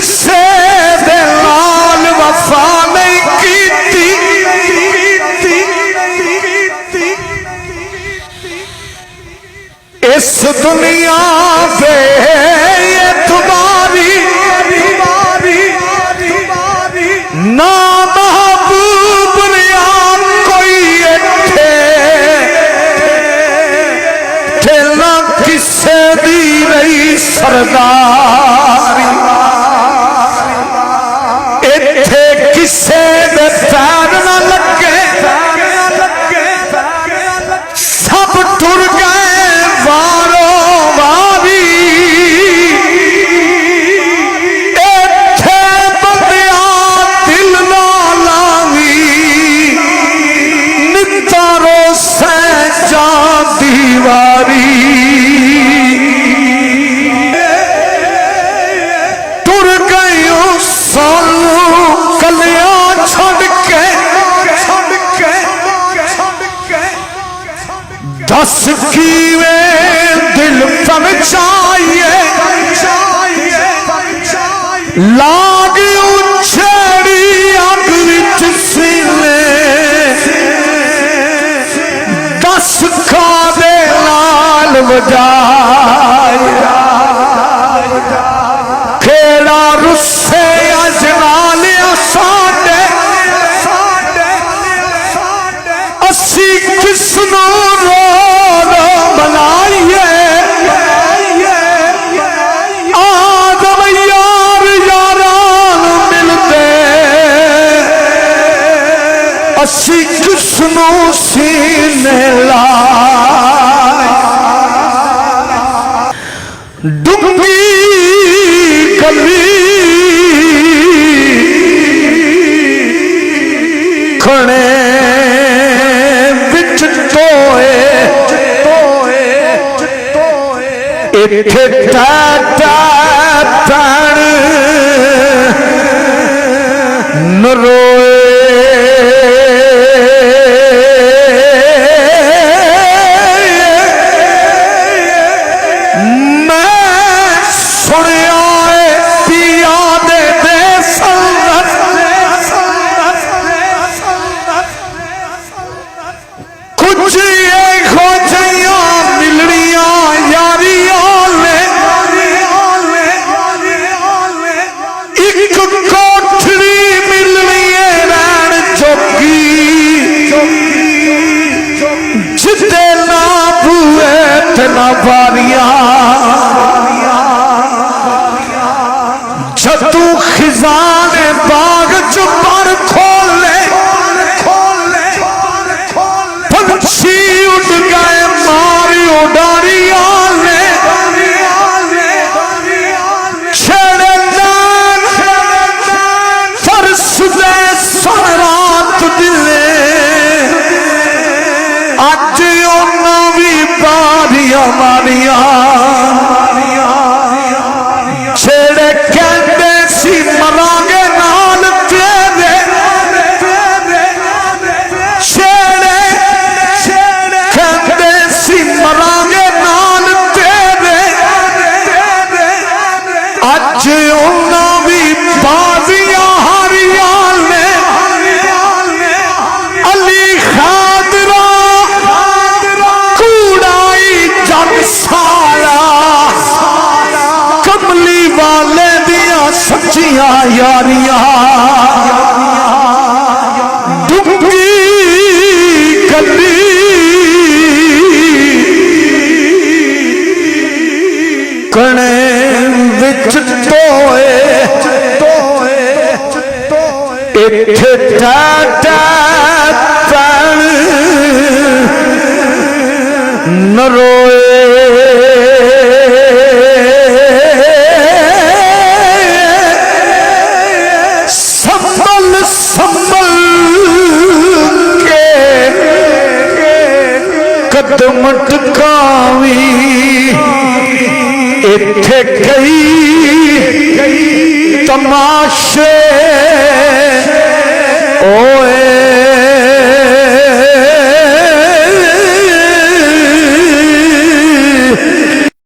किसे दे नाल वफा नहीं कीती, इस दुनिया पे तुम्हारी ना महबूब रिया कोई इत्थे ठेला किसे दी रही सरदारी, इत्थे किसे दे पैर न लगे, सब टुर गए वारो वारी, इत्थे बंदिया दिल ना लावी, नितारो सैजा दीवारी, टुर गयो सानू कलिया छड़ के, दस कीवें दिल पहुंचाइए, लाग उछड़ी अग विच सीने, दस खादे लाल वजाए, खेड़ा रुस्से अजनालिया साडे, असी किसनों रो रो बनाइए, आदम यार यारान मिलते, असी किसनों सीने लाए, डूंगी गली खड़े बिच टोए, इत्थे टाटा पैण न रोए, जदू खिजाने बाग च पर खोले, पंछी उड़ गए मारी उडारिया ने, छेड़े नान फरस दे सरात दिले, अज उन्हां भी बारियां मारिया, छेड़े कहते सी मरांगे नाल तेरे, छेड़े कहते सी मरांगे नाल तेरे, अज उन्हां भी बाजियां हारियां ने, अली खादरा कूड़ाई जग सारा, कमली वाले दिया सच्चियां यारियां, डूंगी गली कणे विच टोए, इत्थे टाटा पैण न रोए, संभल के कदम टकावी, इत्थे कई तमाशे ओए